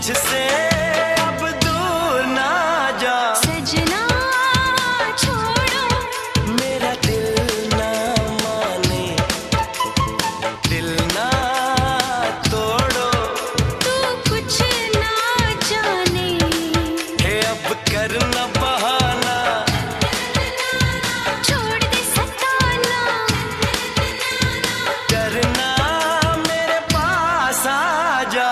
मुझसे अब दूर ना जा सजना छोड़ो मेरा दिल ना माने दिल ना तोड़ो तू कुछ ना जाने हे अब करना बहाना छोड़ दे सताना डरना मेरे पास आ जा